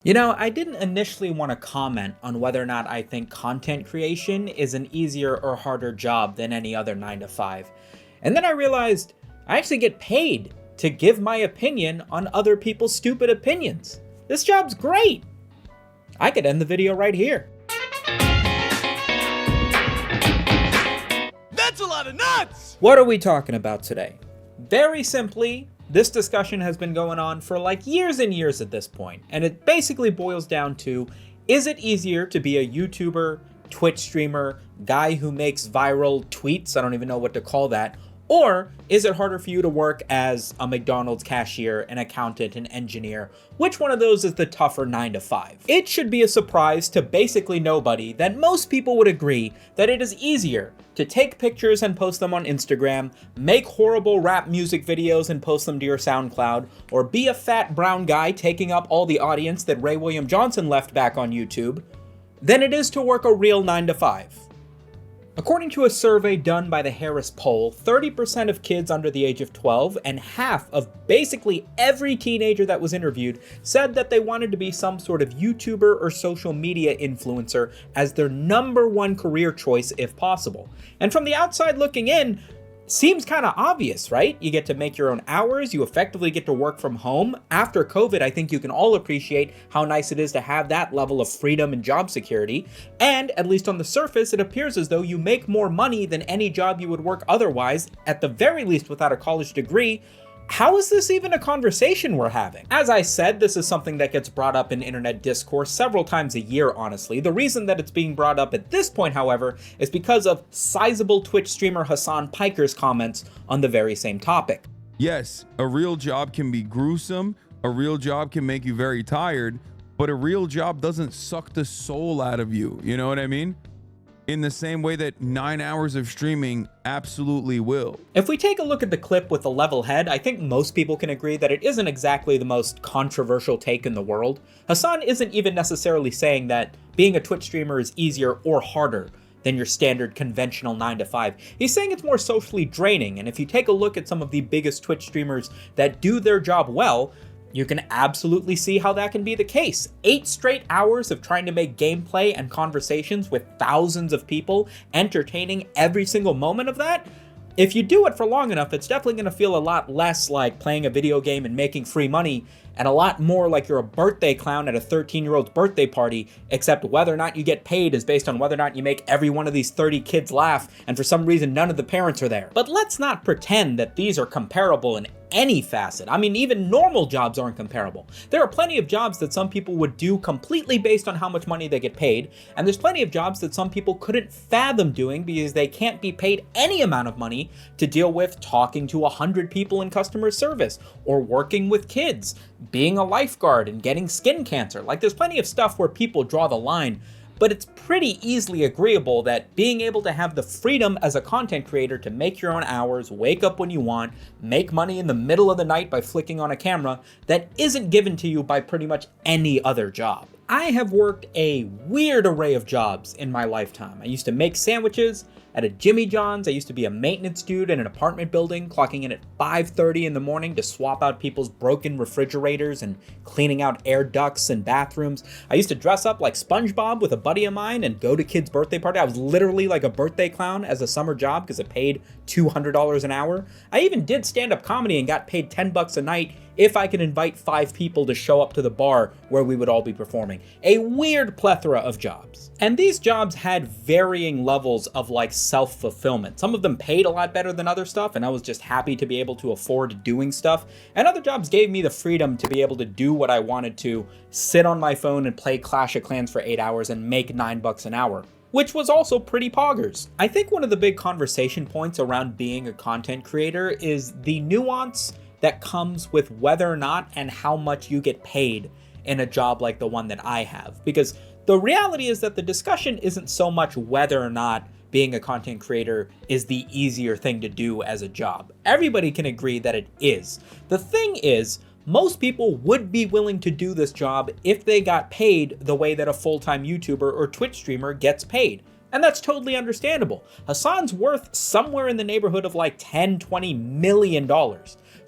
You know, I didn't initially want to comment on whether or not I think content creation is an easier or harder job than any other 9 to 5. And then I realized I actually get paid to give my opinion on other people's stupid opinions. This job's great. I could end the video right here. That's a lot of nuts! What are we talking about today? Very simply, this discussion has been going on for like years and years at this point, and it basically boils down to, is it easier to be a YouTuber, Twitch streamer, guy who makes viral tweets, I don't even know what to call that, or is it harder for you to work as a McDonald's cashier, an accountant, an engineer? Which one of those is the tougher 9 to 5? It should be a surprise to basically nobody that most people would agree that it is easier to take pictures and post them on Instagram, make horrible rap music videos and post them to your SoundCloud, or be a fat brown guy taking up all the audience that Ray William Johnson left back on YouTube, than it is to work a real 9 to 5. According to a survey done by the Harris Poll, 30% of kids under the age of 12 and half of basically every teenager that was interviewed said that they wanted to be some sort of YouTuber or social media influencer as their number one career choice if possible. And from the outside looking in, seems kind of obvious, right? You get to make your own hours, you effectively get to work from home. After COVID, I think you can all appreciate how nice it is to have that level of freedom and job security. And at least on the surface, it appears as though you make more money than any job you would work otherwise, at the very least without a college degree. How is this even a conversation we're having? As I said, this is something that gets brought up in internet discourse several times a year, honestly. The reason that it's being brought up at this point, however, is because of sizable Twitch streamer Hasan Piker's comments on the very same topic. Yes, a real job can be gruesome, a real job can make you very tired, but a real job doesn't suck the soul out of you, you know what I mean? In the same way that 9 hours of streaming absolutely will. If we take a look at the clip with a level head, I think most people can agree that it isn't exactly the most controversial take in the world. Hasan isn't even necessarily saying that being a Twitch streamer is easier or harder than your standard conventional 9 to 5. He's saying it's more socially draining, and if you take a look at some of the biggest Twitch streamers that do their job well, you can absolutely see how that can be the case. 8 straight hours of trying to make gameplay and conversations with thousands of people, entertaining every single moment of that. If you do it for long enough, it's definitely going to feel a lot less like playing a video game and making free money, and a lot more like you're a birthday clown at a 13-year-old's birthday party, except whether or not you get paid is based on whether or not you make every one of these 30 kids laugh, and for some reason none of the parents are there. But let's not pretend that these are comparable in any facet. I mean, even normal jobs aren't comparable. There are plenty of jobs that some people would do completely based on how much money they get paid, and there's plenty of jobs that some people couldn't fathom doing because they can't be paid any amount of money to deal with talking to 100 people in customer service, or working with kids, being a lifeguard and getting skin cancer. Like, there's plenty of stuff where people draw the line, but it's pretty easily agreeable that being able to have the freedom as a content creator to make your own hours, wake up when you want, make money in the middle of the night by flicking on a camera, that isn't given to you by pretty much any other job. I have worked a weird array of jobs in my lifetime. I used to make sandwiches at a Jimmy John's. I used to be a maintenance dude in an apartment building, clocking in at 5:30 in the morning to swap out people's broken refrigerators and cleaning out air ducts and bathrooms. I used to dress up like SpongeBob with a buddy of mine and go to kids' birthday party. I was literally like a birthday clown as a summer job because it paid $200 an hour. I even did stand-up comedy and got paid $10 a night if I could invite 5 people to show up to the bar where we would all be performing. A weird plethora of jobs. And these jobs had varying levels of like self-fulfillment. Some of them paid a lot better than other stuff, and I was just happy to be able to afford doing stuff. And other jobs gave me the freedom to be able to do what I wanted to, sit on my phone and play Clash of Clans for 8 hours and make $9 an hour, which was also pretty poggers. I think one of the big conversation points around being a content creator is the nuance that comes with whether or not and how much you get paid in a job like the one that I have. Because the reality is that the discussion isn't so much whether or not being a content creator is the easier thing to do as a job. Everybody can agree that it is. The thing is, most people would be willing to do this job if they got paid the way that a full-time YouTuber or Twitch streamer gets paid. And that's totally understandable. Hasan's worth somewhere in the neighborhood of like $10, $20 million.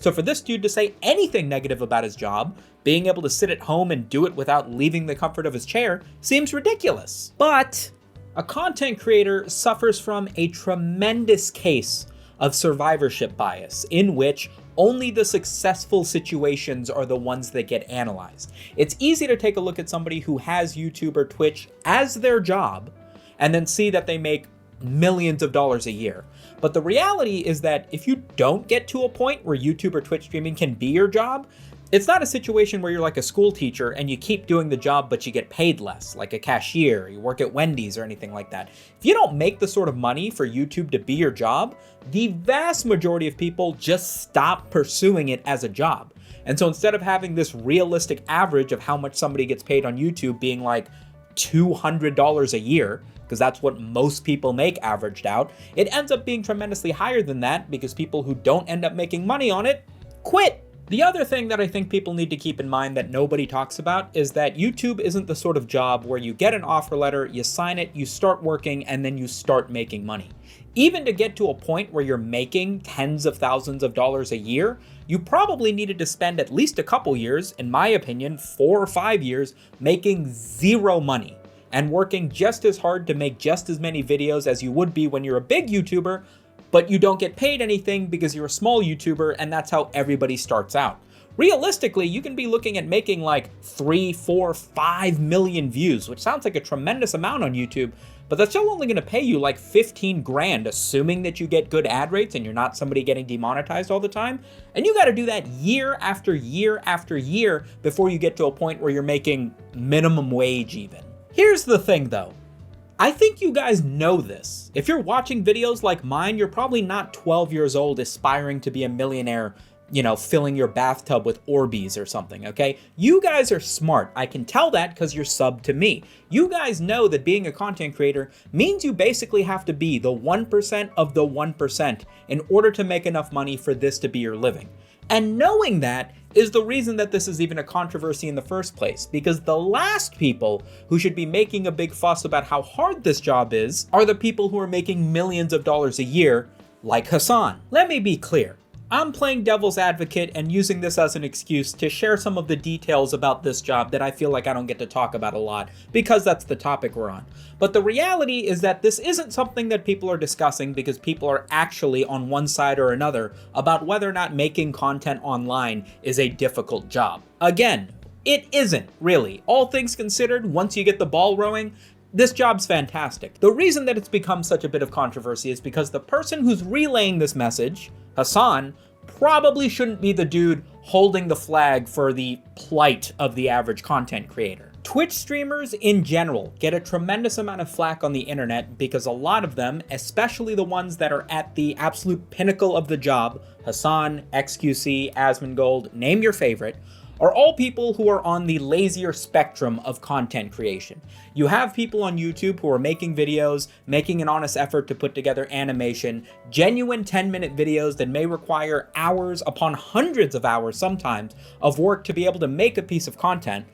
So for this dude to say anything negative about his job, being able to sit at home and do it without leaving the comfort of his chair seems ridiculous. But a content creator suffers from a tremendous case of survivorship bias, in which only the successful situations are the ones that get analyzed. It's easy to take a look at somebody who has YouTube or Twitch as their job and then see that they make millions of dollars a year. But the reality is that if you don't get to a point where YouTube or Twitch streaming can be your job, it's not a situation where you're like a school teacher and you keep doing the job but you get paid less, like a cashier, you work at Wendy's or anything like that. If you don't make the sort of money for YouTube to be your job, the vast majority of people just stop pursuing it as a job. And so instead of having this realistic average of how much somebody gets paid on YouTube being like $200 a year, because that's what most people make averaged out, it ends up being tremendously higher than that because people who don't end up making money on it quit. The other thing that I think people need to keep in mind that nobody talks about is that YouTube isn't the sort of job where you get an offer letter, you sign it, you start working, and then you start making money. Even to get to a point where you're making tens of thousands of dollars a year, you probably needed to spend at least a couple years, in my opinion, 4 or 5 years, making zero money and working just as hard to make just as many videos as you would be when you're a big YouTuber, but you don't get paid anything because you're a small YouTuber, and that's how everybody starts out. Realistically, you can be looking at making like 3, 4, 5 million views, which sounds like a tremendous amount on YouTube, but that's still only gonna pay you like 15 grand, assuming that you get good ad rates and you're not somebody getting demonetized all the time. And you gotta do that year after year after year before you get to a point where you're making minimum wage even. Here's the thing though. I think you guys know this. If you're watching videos like mine, you're probably not 12 years old aspiring to be a millionaire, filling your bathtub with Orbeez or something, okay? You guys are smart. I can tell that because you're subbed to me. You guys know that being a content creator means you basically have to be the 1% of the 1% in order to make enough money for this to be your living. And knowing that is the reason that this is even a controversy in the first place, because the last people who should be making a big fuss about how hard this job is are the people who are making millions of dollars a year, like Hasan. Let me be clear. I'm playing devil's advocate and using this as an excuse to share some of the details about this job that I feel like I don't get to talk about a lot because that's the topic we're on. But the reality is that this isn't something that people are discussing because people are actually on one side or another about whether or not making content online is a difficult job. Again, it isn't really. All things considered, once you get the ball rolling, this job's fantastic. The reason that it's become such a bit of controversy is because the person who's relaying this message, Hasan, probably shouldn't be the dude holding the flag for the plight of the average content creator. Twitch streamers in general get a tremendous amount of flack on the internet because a lot of them, especially the ones that are at the absolute pinnacle of the job, Hasan, XQC, Asmongold, name your favorite, are all people who are on the lazier spectrum of content creation. You have people on YouTube who are making videos, making an honest effort to put together animation, genuine 10-minute videos that may require hours upon hundreds of hours sometimes of work to be able to make a piece of content.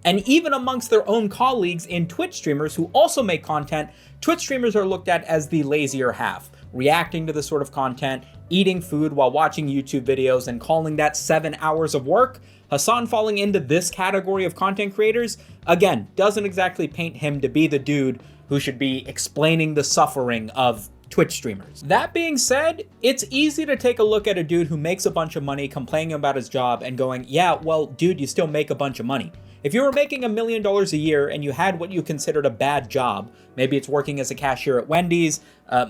And even amongst their own colleagues in Twitch streamers who also make content, Twitch streamers are looked at as the lazier half, reacting to this sort of content, eating food while watching YouTube videos and calling that 7 hours of work. Hasan falling into this category of content creators, again, doesn't exactly paint him to be the dude who should be explaining the suffering of Twitch streamers. That being said, it's easy to take a look at a dude who makes a bunch of money complaining about his job and going, yeah, well, dude, you still make a bunch of money. If you were making $1 million a year and you had what you considered a bad job, maybe it's working as a cashier at Wendy's,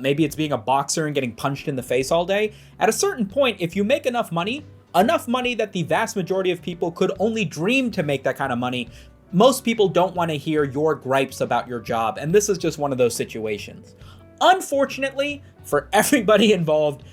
maybe it's being a boxer and getting punched in the face all day, at a certain point, if you make enough money that the vast majority of people could only dream to make that kind of money, most people don't want to hear your gripes about your job, and this is just one of those situations. Unfortunately, for everybody involved,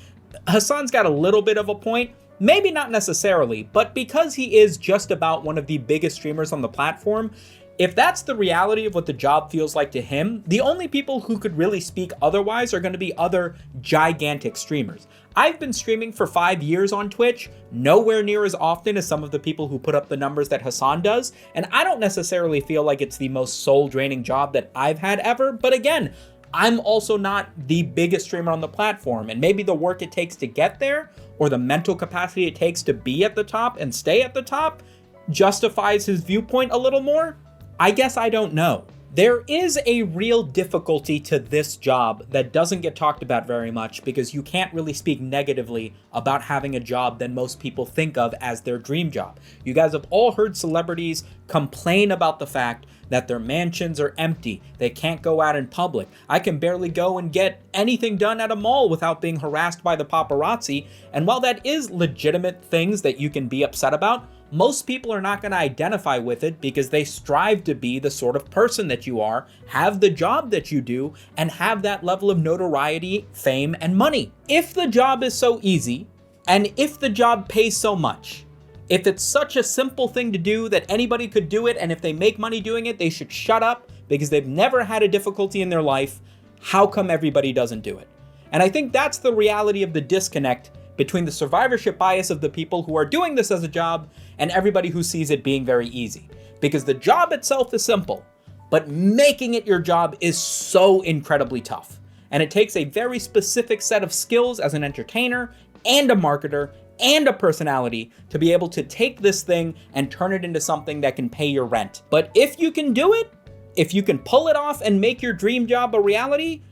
Hasan's got a little bit of a point. Maybe not necessarily, but because he is just about one of the biggest streamers on the platform, if that's the reality of what the job feels like to him, the only people who could really speak otherwise are going to be other gigantic streamers. I've been streaming for 5 years on Twitch, nowhere near as often as some of the people who put up the numbers that Hasan does, and I don't necessarily feel like it's the most soul-draining job that I've had ever, but again, I'm also not the biggest streamer on the platform, and maybe the work it takes to get there, or the mental capacity it takes to be at the top and stay at the top, justifies his viewpoint a little more. I guess I don't know. There is a real difficulty to this job that doesn't get talked about very much because you can't really speak negatively about having a job that most people think of as their dream job. You guys have all heard celebrities complain about the fact that their mansions are empty. They can't go out in public. I can barely go and get anything done at a mall without being harassed by the paparazzi. And while that is legitimate things that you can be upset about, most people are not going to identify with it because they strive to be the sort of person that you are, have the job that you do, and have that level of notoriety, fame, and money. If the job is so easy, and if the job pays so much, if it's such a simple thing to do that anybody could do it, and if they make money doing it, they should shut up because they've never had a difficulty in their life, how come everybody doesn't do it? And I think that's the reality of the disconnect between the survivorship bias of the people who are doing this as a job and everybody who sees it being very easy. Because the job itself is simple, but making it your job is so incredibly tough. And it takes a very specific set of skills as an entertainer and a marketer and a personality to be able to take this thing and turn it into something that can pay your rent. But if you can do it, if you can pull it off and make your dream job a reality,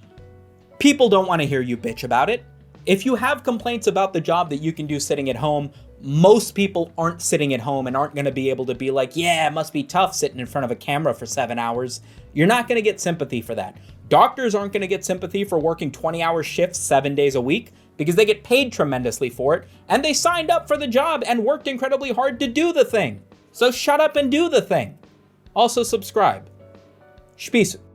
people don't want to hear you bitch about it. If you have complaints about the job that you can do sitting at home, most people aren't sitting at home and aren't going to be able to be like, yeah, it must be tough sitting in front of a camera for 7 hours. You're not going to get sympathy for that. Doctors aren't going to get sympathy for working 20-hour shifts 7 days a week because they get paid tremendously for it, and they signed up for the job and worked incredibly hard to do the thing. So shut up and do the thing. Also subscribe. Peace.